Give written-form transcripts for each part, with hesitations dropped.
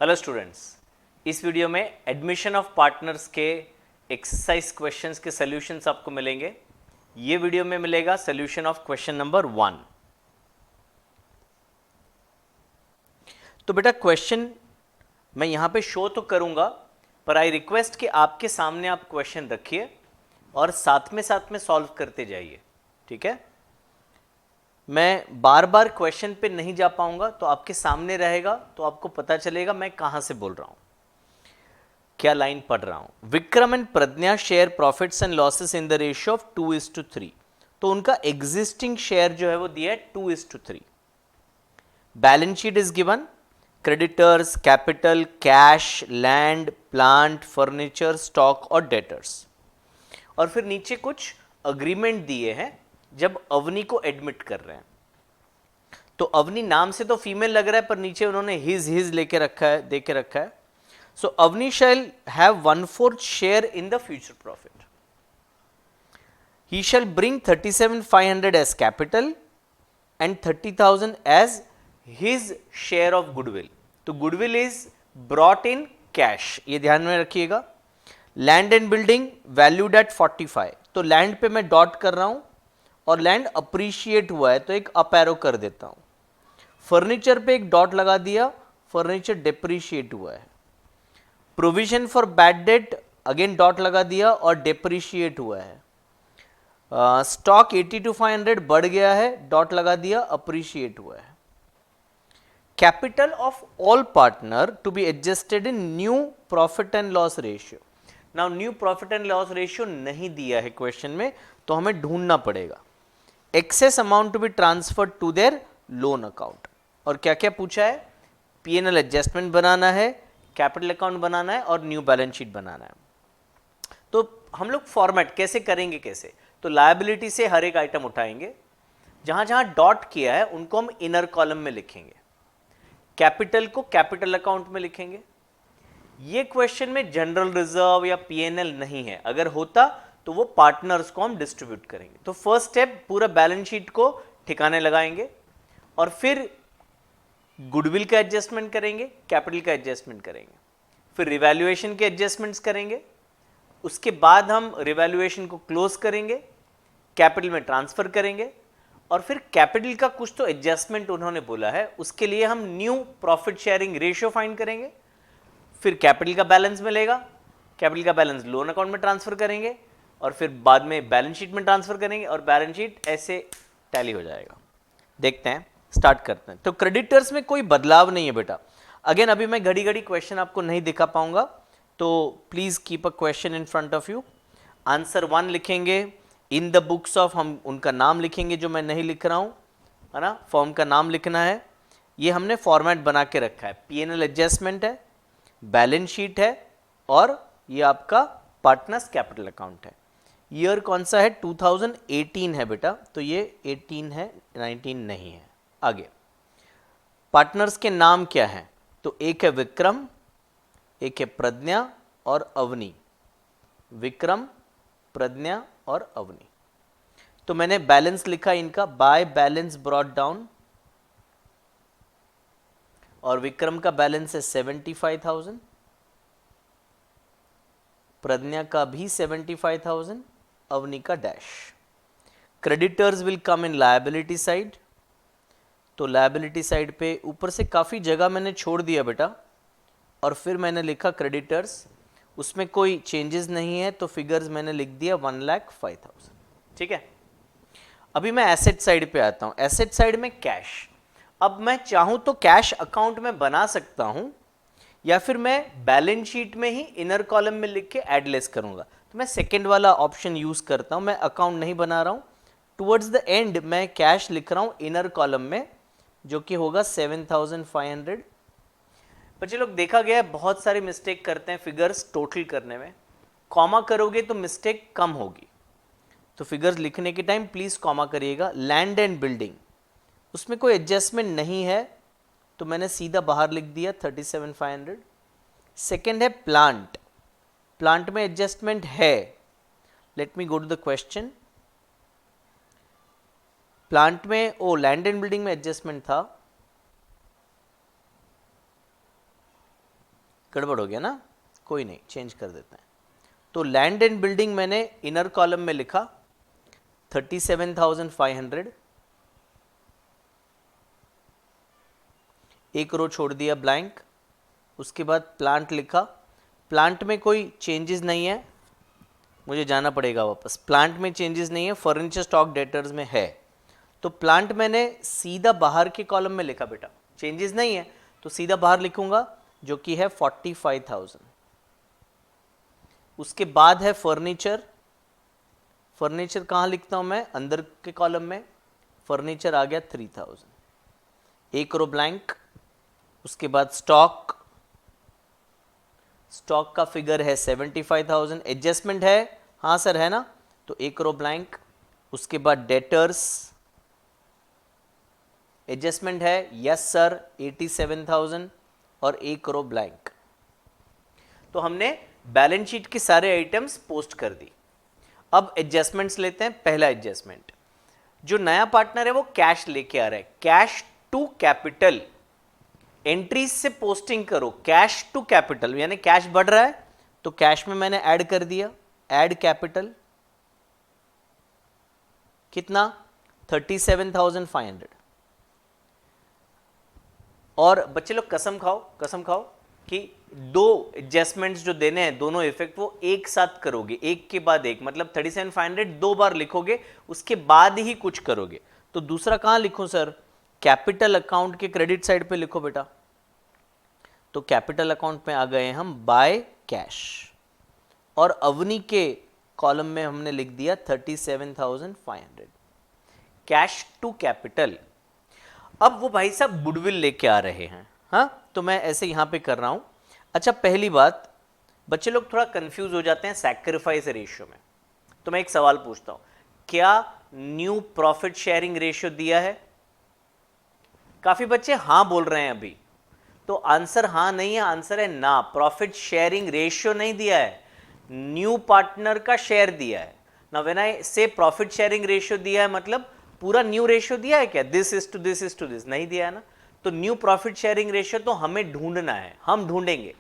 Hello students, इस video में admission of partners के एक्सरसाइज क्वेश्चंस के सॉल्यूशंस आपको मिलेंगे। ये वीडियो में मिलेगा सॉल्यूशन ऑफ क्वेश्चन नंबर 1। तो बेटा क्वेश्चन मैं यहाँ पे शो तो करूँगा, पर आई रिक्वेस्ट कि आपके सामने आप क्वेश्चन रखिए और साथ में सॉल्व करते जाइए। ठीक है, मैं बार बार क्वेश्चन पे नहीं जा पाऊंगा, तो आपके सामने रहेगा तो आपको पता चलेगा मैं कहाँ से बोल रहा हूँ, क्या लाइन पढ़ रहा हूं। Vikram and Pragya share profits and losses in the ratio of 2:3। तो उनका एग्जिस्टिंग शेयर जो है वो दिया है 2:3। Balance sheet is given, creditors, capital, cash, land, plant, furniture, stock और डेटर्स। और फिर नीचे कुछ अग्रीमेंट दिए हैं जब अवनी को एडमिट कर रहे हैं। तो अवनी नाम से तो फीमेल लग रहा है, पर नीचे उन्होंने हिज लेके रखा है, दे के रखा है। So Avni shall have 1/4 share in the future profit. He shall bring 37,500 as capital and 30,000 as his share of goodwill. तो goodwill is brought in cash, ये ध्यान में रखिएगा। Land and building valued at 45। तो लैंड पे मैं dot कर रहा हूं और लैंड अप्रिशिएट हुआ है तो एक अप एरो कर देता हूं। फर्नीचर पे एक डॉट लगा दिया, फर्नीचर डेप्रिशिएट हुआ है। Provision for bad debt again dot लगा दिया और डेप्रिशिएट हुआ है। स्टॉक 82,500 बढ़ गया है, डॉट लगा दिया, अप्रिशिएट हुआ है। Capital of all partner to be adjusted in new profit and loss ratio. Now new profit and loss ratio नहीं दिया है क्वेश्चन में, तो हमें ढूंढना पड़ेगा। Excess amount to be transferred to their loan account. और क्या क्या पूछा है, पीएनएल एडजस्टमेंट बनाना है, कैपिटल अकाउंट बनाना है और न्यू बैलेंस शीट बनाना है। तो हम लोग फॉर्मेट कैसे करेंगे, कैसे, तो लायबिलिटी से हर एक आइटम उठाएंगे, जहां जहां डॉट किया है उनको हम इनर कॉलम में लिखेंगे, कैपिटल को कैपिटल अकाउंट में लिखेंगे। ये क्वेश्चन में जनरल रिजर्व या पीएनएल नहीं है, अगर होता तो वो पार्टनर्स को हम डिस्ट्रीब्यूट करेंगे। तो फर्स्ट स्टेप पूरा बैलेंस शीट को ठिकाने लगाएंगे और फिर गुडविल का एडजस्टमेंट करेंगे, कैपिटल का एडजस्टमेंट करेंगे, फिर रिवैल्यूएशन के एडजस्टमेंट्स करेंगे। उसके बाद हम रिवैल्यूएशन को क्लोज करेंगे, कैपिटल में ट्रांसफर करेंगे और फिर कैपिटल का कुछ तो एडजस्टमेंट उन्होंने बोला है, उसके लिए हम new profit sharing ratio find करेंगे। फिर कैपिटल का बैलेंस मिलेगा, कैपिटल का बैलेंस लोन अकाउंट में ट्रांसफर करेंगे और फिर बाद में बैलेंस शीट में ट्रांसफर करेंगे और बैलेंस शीट ऐसे टैली हो जाएगा। देखते हैं, स्टार्ट करते हैं। तो क्रेडिटर्स में कोई बदलाव नहीं है बेटा। अगेन अभी मैं घड़ी घड़ी क्वेश्चन आपको नहीं दिखा पाऊंगा, तो please keep a question in front of you. Answer 1 लिखेंगे, इन द बुक्स ऑफ हम उनका नाम लिखेंगे जो मैं नहीं लिख रहा हूं, है ना, फॉर्म का नाम लिखना है। ये हमने फॉर्मेट बना के रखा है, पीएनएल एडजस्टमेंट है, बैलेंस शीट है और ये आपका पार्टनर्स कैपिटल अकाउंट है। ईयर कौन सा है, 2018 है बेटा, तो ये 18 है, 19 नहीं है। आगे पार्टनर्स के नाम क्या है, तो एक है विक्रम, एक है प्रज्ञा और अवनी। विक्रम, प्रज्ञा और अवनी। तो मैंने बैलेंस लिखा इनका, बाय बैलेंस ब्रॉट डाउन, और विक्रम का बैलेंस है 75,000, प्रज्ञा का भी 75,000, अवनी का dash. Creditors will come in liability side. तो लायबिलिटी साइड पे ऊपर से काफ़ी जगह मैंने छोड़ दिया बेटा, और फिर मैंने लिखा क्रेडिटर्स, उसमें कोई चेंजेस नहीं है, तो फिगर्स मैंने लिख दिया 1,05,000। ठीक है, अभी मैं एसेट साइड पे आता हूँ। एसेट साइड में कैश, अब मैं चाहूँ तो कैश अकाउंट में बना सकता हूँ या फिर मैं बैलेंस शीट में ही इनर कॉलम में लिख के एड लेस करूँगा। तो मैं सेकेंड वाला ऑप्शन यूज़ करता हूँ, मैं अकाउंट नहीं बना रहा हूँ। टुवर्ड्स द एंड मैं कैश लिख रहा हूँ इनर कॉलम में, जो कि होगा 7,500। बच्चे लोग देखा गया है बहुत सारे मिस्टेक करते हैं फिगर्स टोटल करने में। कॉमा करोगे तो मिस्टेक कम होगी, तो फिगर्स लिखने के टाइम प्लीज कॉमा करिएगा। लैंड एंड बिल्डिंग, उसमें कोई एडजस्टमेंट नहीं है, तो मैंने सीधा बाहर लिख दिया 37,500। सेकेंड है प्लांट, प्लांट में एडजस्टमेंट है। Let me go to the question. Plant में लैंड एंड बिल्डिंग में एडजस्टमेंट था, गड़बड़ हो गया ना, कोई नहीं, चेंज कर देते हैं। तो लैंड एंड बिल्डिंग मैंने इनर कॉलम में लिखा 37,500, एक रो छोड़ दिया ब्लैंक। उसके बाद प्लांट लिखा, प्लांट में कोई चेंजेस नहीं है, मुझे जाना पड़ेगा वापस। प्लांट में चेंजेस नहीं है, फर्नीचर स्टॉक डेटर्स में है, तो प्लांट मैंने सीधा बाहर के कॉलम में लिखा बेटा, चेंजेस नहीं है तो सीधा बाहर लिखूंगा जो कि है 45,000। उसके बाद है फर्नीचर, फर्नीचर कहाँ लिखता हूं मैं, अंदर के कॉलम में, फर्नीचर आ गया 3,000, एक रो ब्लैंक। उसके बाद स्टॉक, स्टॉक का फिगर है 75,000, एडजस्टमेंट है, हाँ सर है ना, तो एक रो ब्लैंक। उसके बाद डेटर्स, एडजस्टमेंट है, यस सर 87,000 और एक रो ब्लैंक। तो हमने बैलेंस शीट के सारे आइटम्स पोस्ट कर दी। अब एडजस्टमेंट्स लेते हैं। पहला एडजस्टमेंट, जो नया पार्टनर है वो कैश लेके आ रहा है, कैश टू कैपिटल, एंट्रीज से पोस्टिंग करो कैश टू कैपिटल, यानी कैश बढ़ रहा है तो कैश में मैंने ऐड कर दिया, ऐड कैपिटल, कितना 37,500। और बच्चे लोग कसम खाओ, कसम खाओ कि दो एडजस्टमेंट्स जो देने हैं, दोनों इफेक्ट वो एक साथ करोगे, एक के बाद एक, मतलब 37,500 दो बार लिखोगे, उसके बाद ही कुछ करोगे। तो दूसरा कहां लिखूं सर, कैपिटल अकाउंट के क्रेडिट साइड पे लिखो बेटा। तो कैपिटल अकाउंट में आ गए हम बाय कैश, और अवनी के कॉलम में हमने लिख दिया 37,500, कैश टू कैपिटल। अब वो भाई साहब गुडविल लेके आ रहे हैं, हाँ, तो मैं ऐसे यहां पे कर रहा हूं। अच्छा, पहली बात, बच्चे लोग थोड़ा कंफ्यूज हो जाते हैं सैक्रिफाइस रेशियो में, तो मैं एक सवाल पूछता हूं, क्या न्यू प्रॉफिट शेयरिंग रेशियो दिया है? काफी बच्चे हाँ बोल रहे हैं अभी, तो आंसर हाँ नहीं है, आंसर है ना, प्रॉफिट शेयरिंग रेशियो नहीं दिया है, न्यू पार्टनर का शेयर दिया है ना। व्हेन आई से प्रॉफिट शेयरिंग रेशियो दिया है, मतलब पूरा न्यू रेशियो दिया है क्या, this is to this is to this, नहीं दिया है ना। तो न्यू प्रॉफिट शेयरिंग रेशियो तो हमें ढूंढना है, हम ढूंढेंगे।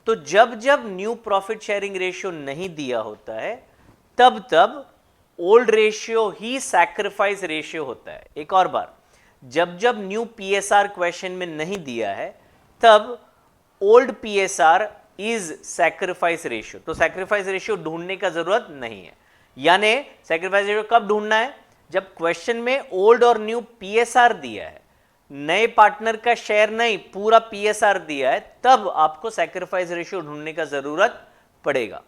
तो जब जब न्यू प्रॉफिट शेयरिंग रेशियो नहीं दिया होता है, तब तब ओल्ड रेशियो ही सैक्रिफाइस रेशियो होता है। एक और बार, जब जब न्यू पीएसआर क्वेश्चन में नहीं दिया है, तब old PSR is sacrifice ratio. तो सैक्रिफाइस रेशियो ढूंढने का जरूरत नहीं है, यानी सैक्रिफाइस रेशियो कब ढूंढना है, जब क्वेश्चन में ओल्ड और न्यू पीएसआर दिया है, नए पार्टनर का शेयर नहीं, पूरा पीएसआर दिया है, तब आपको सैक्रिफाइस रेशियो ढूंढने का जरूरत पड़ेगा।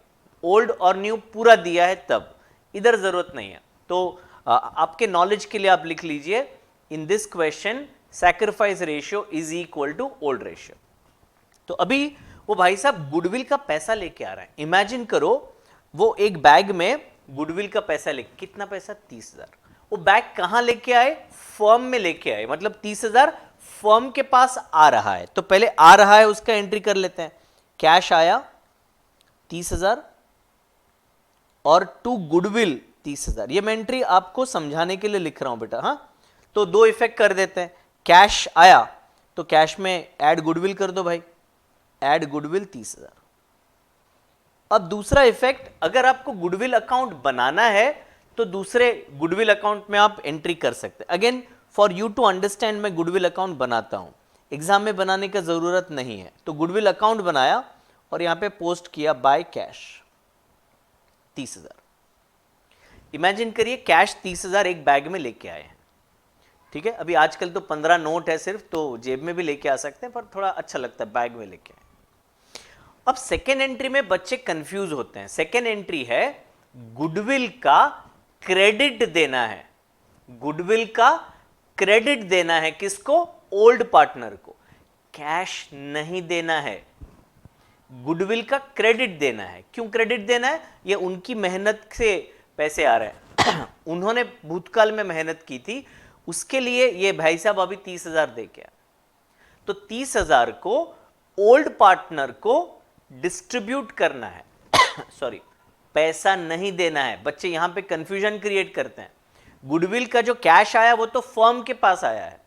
ओल्ड और न्यू पूरा दिया है तब, इधर जरूरत नहीं है। तो आपके नॉलेज के लिए आप लिख लीजिए, in this question sacrifice ratio is equal to old ratio. तो अभी वो भाई साहब गुडविल का पैसा लेके आ रहा है। इमेजिन करो वो एक बैग में गुडविल का पैसा लेके, कितना पैसा, 30,000। वो बैग कहां लेके आए, फर्म में लेके आए, मतलब 30,000 फर्म के पास आ रहा है। तो पहले आ रहा है उसका एंट्री कर लेते हैं, कैश आया 30,000 और टू गुडविल 30,000। ये मैं एंट्री आपको समझाने के लिए लिख रहा हूं बेटा, हाँ। तो दो इफेक्ट कर देते हैं, कैश आया तो कैश में ऐड गुडविल कर दो भाई, ऐड गुडविल 30,000। अब दूसरा इफेक्ट, अगर आपको गुडविल अकाउंट बनाना है तो दूसरे गुडविल अकाउंट में आप एंट्री कर सकते हैं। Again for you to understand, मैं गुडविल अकाउंट बनाता हूं, एग्जाम में बनाने का जरूरत नहीं है। तो गुडविल अकाउंट बनाया और यहां पे पोस्ट किया बाय कैश 30,000। इमेजिन करिए कैश 30,000 एक बैग में लेके आए हैं, ठीक है। अभी आजकल तो 15 नोट है सिर्फ, तो जेब में भी लेके आ सकते हैं, पर थोड़ा अच्छा लगता है बैग में लेके आए। अब सेकेंड एंट्री में बच्चे कंफ्यूज होते हैं। सेकेंड एंट्री है गुडविल का क्रेडिट देना है, गुडविल का क्रेडिट देना है, किसको, ओल्ड पार्टनर को, कैश नहीं देना है, गुडविल का क्रेडिट देना है। क्यों क्रेडिट देना है, ये उनकी मेहनत से पैसे आ रहे हैं उन्होंने भूतकाल में मेहनत की थी, उसके लिए ये भाई साहब अभी 30,000 दे के आए। तो 30,000 को ओल्ड पार्टनर को डिस्ट्रीब्यूट करना है सॉरी, पैसा नहीं देना है। बच्चे यहां पे कंफ्यूजन क्रिएट करते हैं। गुडविल का जो कैश आया वो तो फर्म के पास आया है,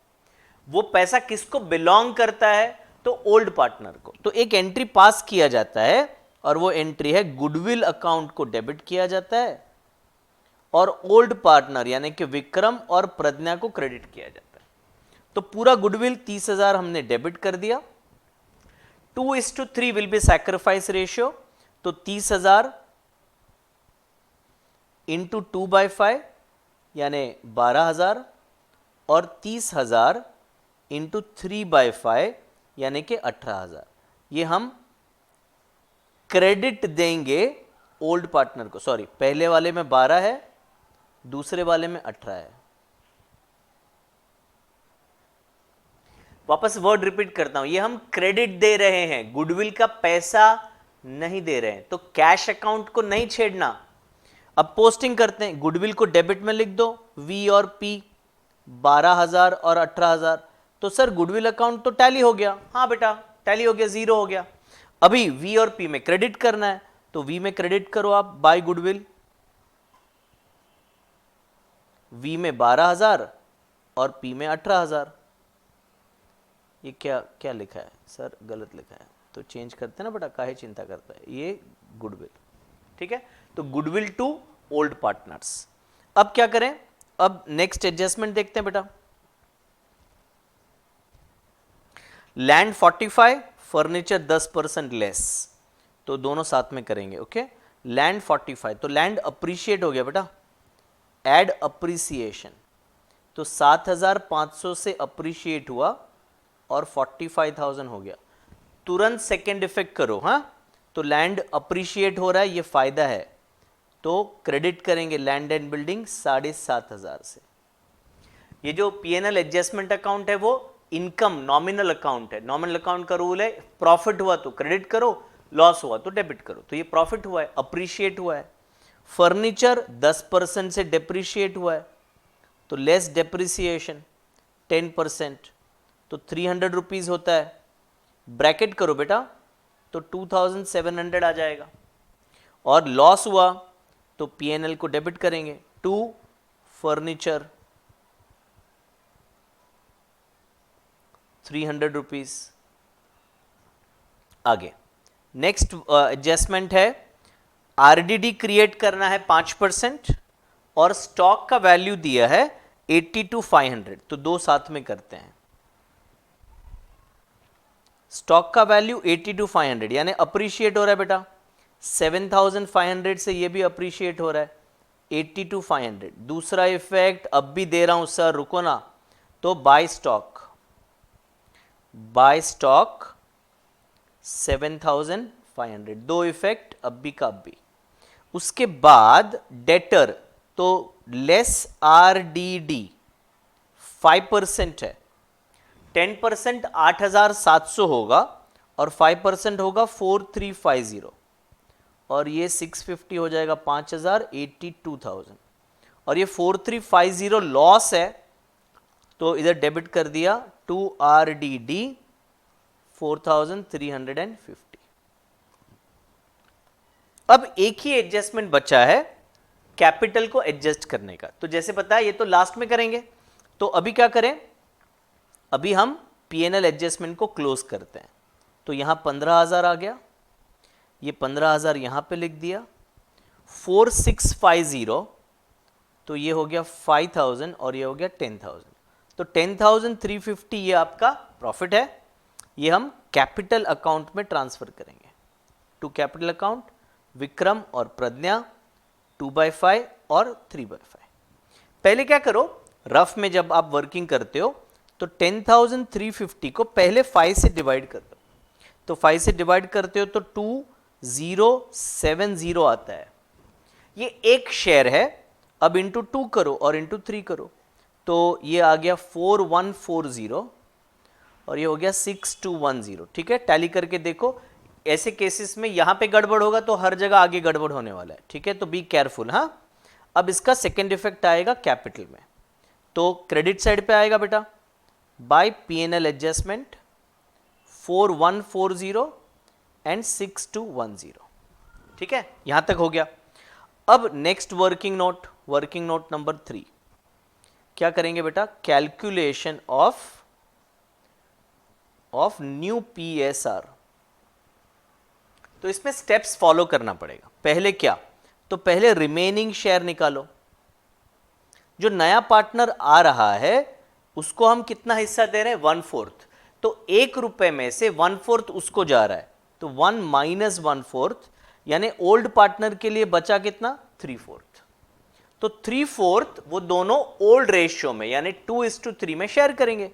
वो पैसा किसको बिलोंग करता है, तो ओल्ड पार्टनर को, तो एक एंट्री पास किया जाता है और वो एंट्री है गुडविल अकाउंट को डेबिट किया जाता है और ओल्ड पार्टनर यानी कि विक्रम और प्रज्ञा को क्रेडिट किया जाता है। तो पूरा गुडविल 30,000 हमने डेबिट कर दिया। 2:3 विल बी सैक्रिफाइस रेशियो, तो 30,000 इंटू 2/5 यानी 12,000 और 30,000 इंटू 3/5 यानी कि 18,000। ये हम क्रेडिट देंगे ओल्ड पार्टनर को। सॉरी, पहले वाले में 12 है, दूसरे वाले में 18 है। वापस वर्ड रिपीट करता हूं, ये हम क्रेडिट दे रहे हैं, गुडविल का पैसा नहीं दे रहे हैं, तो कैश अकाउंट को नहीं छेड़ना। अब पोस्टिंग करते हैं, गुडविल को डेबिट में लिख दो, वी और पी 12,000 और 18,000। तो सर गुडविल अकाउंट तो टैली हो गया। हाँ बेटा टैली हो गया, जीरो हो गया। अभी वी और पी में क्रेडिट करना है, तो वी में क्रेडिट करो आप बाय गुडविल। वी में 12,000 और पी में 18,000। ये क्या क्या लिखा है सर? गलत लिखा है, तो चेंज करते हैं ना बेटा, काहे चिंता करता है। ये गुडविल, ठीक है। तो गुडविल टू ओल्ड पार्टनर्स। अब क्या करें? अब नेक्स्ट एडजस्टमेंट देखते हैं बेटा। लैंड 45, फर्नीचर 10% लेस, तो दोनों साथ में करेंगे। ओके, लैंड 45, तो लैंड अप्रिशिएट हो गया बेटा, एड अप्रिसिएशन, तो 7,500 से अप्रिशिएट हुआ और 45,000 हो गया। तुरंत सेकेंड इफेक्ट करो। हाँ, तो लैंड अप्रिशिएट हो रहा है, ये फायदा है, तो क्रेडिट करेंगे लैंड एंड बिल्डिंग 7,500 से। ये जो पीएनएल एडजस्टमेंट अकाउंट है वो इनकम नॉमिनल अकाउंट है। नॉमिनल अकाउंट का रूल है, प्रॉफिट हुआ तो क्रेडिट करो, लॉस हुआ तो डेबिट करो। तो ये प्रॉफिट हुआ है, अप्रिशिएट हुआ है। फर्नीचर 10% से डेप्रिशिएट हुआ है, तो लेस डेप्रिसिएशन 10%, तो 300 रुपीज होता है। ब्रैकेट करो बेटा, तो 2,700 आ जाएगा। और लॉस हुआ तो पीएनएल को डेबिट करेंगे, टू फर्नीचर 300 रुपीज। आगे नेक्स्ट एडजस्टमेंट है, आरडीडी क्रिएट करना है 5% और स्टॉक का वैल्यू दिया है 80 to 500, तो दो साथ में करते हैं। स्टॉक का वैल्यू 80 to 500 यानी अप्रिशिएट हो रहा है बेटा, 7,500 से ये भी अप्रिशिएट हो रहा है, 80 to 500। दूसरा इफेक्ट अब भी दे रहा हूं सर, रुको ना, तो बाय स्टॉक 7,500, दो इफेक्ट अब भी का अब भी। उसके बाद डेटर, तो लेस आरडीडी 5% है, 10% 8,700 होगा और 5% होगा 4,350, और ये 650 हो जाएगा 5,000, 82,000। और ये 4,350 लॉस है, तो इधर डेबिट कर दिया टू आरडीडी 4,350। अब एक ही एडजस्टमेंट बचा है कैपिटल को एडजस्ट करने का, तो जैसे पता है ये तो लास्ट में करेंगे। तो अभी क्या करें, अभी हम पीएनएल एडजस्टमेंट को क्लोज करते हैं। तो यहां 15,000 आ गया, ये 15,000 यहां पे लिख दिया, 4,650, तो ये हो गया 5,000 और ये हो गया 10,000, तो 10,350 ये आपका प्रॉफिट है। ये हम कैपिटल अकाउंट में ट्रांसफर करेंगे, टू कैपिटल अकाउंट, विक्रम और प्रज्ञा 2/5 और 3/5। पहले क्या करो, रफ में जब आप वर्किंग करते हो तो 10,350 को पहले 5 से डिवाइड कर दो, तो 5 से डिवाइड करते हो तो 2,070 आता है। ये एक शेयर है, अब इंटू 2 करो और इंटू 3 करो, तो ये आ गया 4,140 और ये हो गया 6,210। ठीक है, टैली करके देखो, ऐसे केसेस में यहां पे गड़बड़ होगा तो हर जगह आगे गड़बड़ होने वाला है। ठीक है, तो बी केयरफुल। हाँ, अब इसका सेकेंड इफेक्ट आएगा कैपिटल में, तो क्रेडिट साइड पे आएगा बेटा, बाय पीएनएल एडजस्टमेंट 4,140 एंड 6,210। ठीक है, यहां तक हो गया। अब नेक्स्ट वर्किंग नोट नंबर 3 क्या करेंगे बेटा, calculation of of new PSR। तो इसमें स्टेप्स फॉलो करना पड़ेगा। पहले क्या, तो पहले रिमेनिंग शेयर निकालो। जो नया पार्टनर आ रहा है उसको हम कितना हिस्सा दे रहे हैं, 1/4। तो 1 रुपए में से 1/4 उसको जा रहा है, तो 1 माइनस 1/4, यानी ओल्ड पार्टनर के लिए बचा कितना, 3/4। तो 3/4 वो दोनों ओल्ड रेशियो में यानी 2:3 में शेयर करेंगे।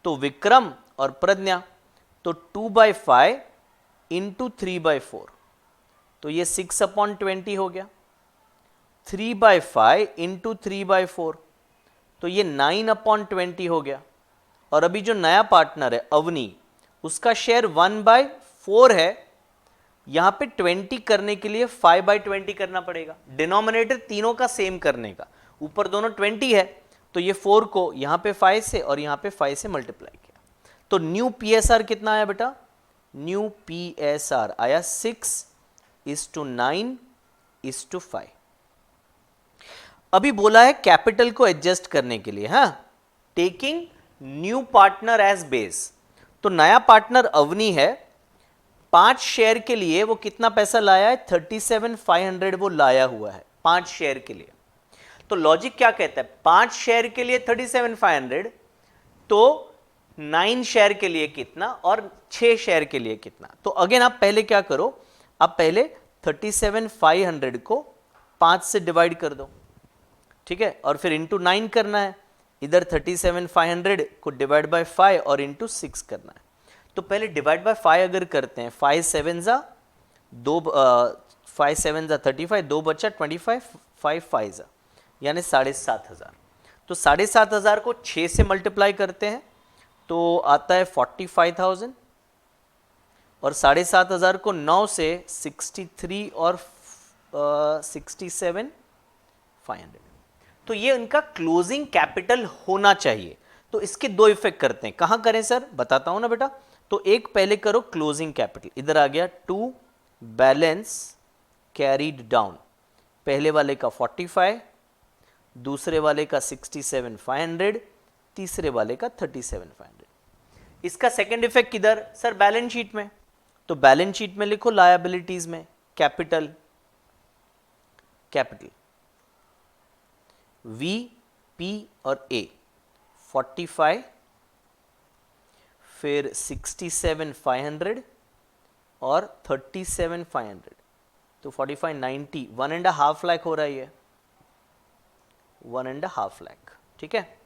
तो विक्रम और प्रज्ञा, तो 2/5 इंटू 3/4, तो ये 6/20 हो गया। 3/5 इंटू 3/4, तो ये 9/20 हो गया। और अभी जो नया पार्टनर है अवनी, उसका शेयर 1/4 है। यहां पे 20 करने के लिए 5/20 करना पड़ेगा, डिनोमिनेटर तीनों का सेम करने का। ऊपर दोनों 20 है, तो ये 4 को यहां पे 5 से और यहां पे 5 से मल्टीप्लाई किया। तो न्यू PSR कितना आया बेटा, न्यू PSR आया 6:9:5। अभी बोला है कैपिटल को एडजस्ट करने के लिए, हाँ, taking new partner as base. तो नया पार्टनर अवनी है, 5 शेयर के लिए वो कितना पैसा लाया है, 37,500 वो लाया हुआ है 5 शेयर के लिए। तो लॉजिक क्या कहता है, 5 शेयर के लिए 37,500, तो 9 शेयर के लिए कितना और 6 शेयर के लिए कितना। तो अगेन आप पहले क्या करो, आप पहले 37,500 को 5 से डिवाइड कर दो, ठीक है, और फिर इंटू 9 करना है। इधर 37,500 को डिवाइड बाय 5 और इंटू 6 करना है। तो पहले डिवाइड बाय 5 अगर करते हैं, 5 7 जा 2, 5 7 जा 35, 2 बचा 25, 5 5 जा यानी 7,500। तो 7,500 को 6 से मल्टीप्लाई करते हैं तो आता है 45,000, और 7,500 को 9 से 63 और 67,500। तो ये उनका क्लोजिंग कैपिटल होना चाहिए। तो इसके दो इफेक्ट करते हैं, कहां करें सर, बताता हूं ना बेटा। तो एक पहले करो क्लोजिंग कैपिटल, इधर आ गया 2 बैलेंस कैरीड डाउन। पहले वाले का 45, दूसरे वाले का 67,500, तीसरे वाले का 37,500। इसका सेकेंड इफेक्ट किधर सर, बैलेंस शीट में। तो बैलेंस शीट में लिखो लायबिलिटीज में कैपिटल, कैपिटल V, P और A, 45, फिर 67,500 और 37,500, तो 45 90, 1.5 लाख हो रहा है ये, 1.5 लाख, ठीक है।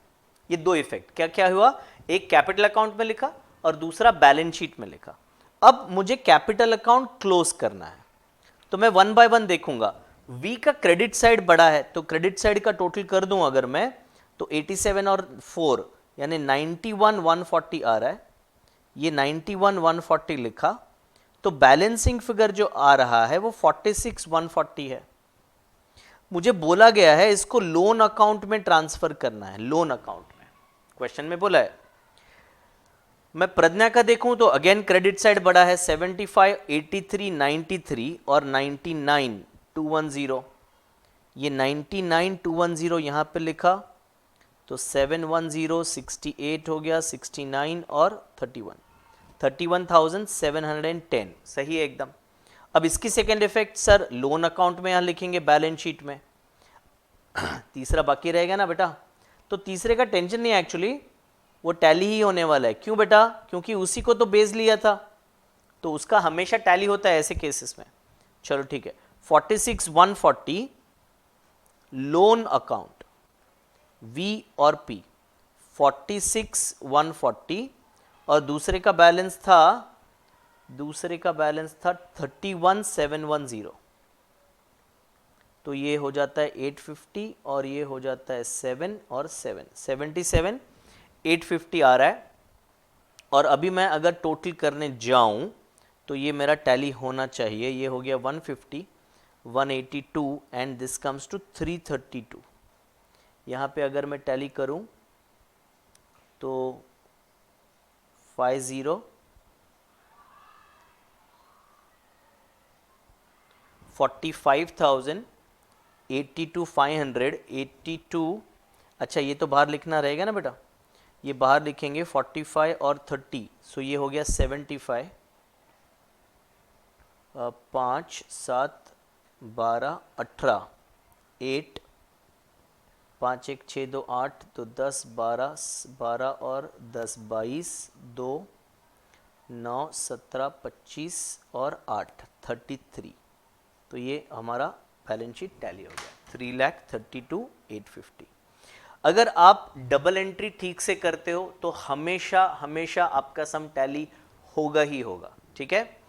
ये दो इफेक्ट क्या क्या हुआ, एक कैपिटल अकाउंट में लिखा और दूसरा बैलेंस शीट में लिखा। अब मुझे कैपिटल अकाउंट क्लोज करना है, तो मैं 1 बाय 1 देखूंगा। V का क्रेडिट साइड बड़ा है, तो क्रेडिट साइड का टोटल कर दूं अगर मैं, तो 87 और 4 यानी 91,140 आ रहा है। ये 91,140 लिखा, तो बैलेंसिंग फिगर जो आ रहा है वो 46,140 है। मुझे बोला गया है इसको लोन अकाउंट में ट्रांसफर करना है, लोन अकाउंट में क्वेश्चन में बोला है। मैं प्रज्ञा का देखूं तो अगेन क्रेडिट साइड बड़ा है, 75, 83, 93 और 99,210। ये 99,210 यहां पे लिखा, तो 710 68 हो गया, 69 और 31, 31,710 सही है एकदम। अब इसकी second effect sir loan account में यहां लिखेंगे बैलेंस शीट में। तीसरा बाकी रहेगा ना बेटा, तो तीसरे का टेंशन नहीं है एक्चुअली, वो टैली ही होने वाला है। क्यों बेटा, क्योंकि उसी को तो बेस लिया था, तो उसका हमेशा टैली होता है ऐसे केसेस में। चलो ठीक है, 46,140 लोन अकाउंट V और P, 46,140 और दूसरे का बैलेंस था 31,710। तो ये हो जाता है 850 और ये हो जाता है 7 और 7, 77,850 आ रहा है। और अभी मैं अगर टोटल करने जाऊं तो ये मेरा टैली होना चाहिए, ये हो गया 150, 182 एंड दिस कम्स टू 332। यहाँ पे अगर मैं टैली करूं तो 50, 45,000, 82,500, 82। अच्छा ये तो बाहर लिखना रहेगा ना बेटा, ये बाहर लिखेंगे 45 और 30, सो ये हो गया 75, 5 7 12 18, 8, 5 1 6 2 8, तो 10 12 12 और 10 22, 2 9 17 25 और 8 33। तो ये हमारा बैलेंस शीट टैली हो गया 3,32,850। अगर आप डबल एंट्री ठीक से करते हो तो हमेशा हमेशा आपका सम टैली होगा ही होगा। ठीक है,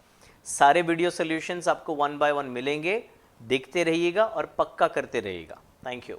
सारे वीडियो सॉल्यूशंस आपको 1 बाय 1 मिलेंगे, देखते रहिएगा और पक्का करते रहिएगा। Thank you.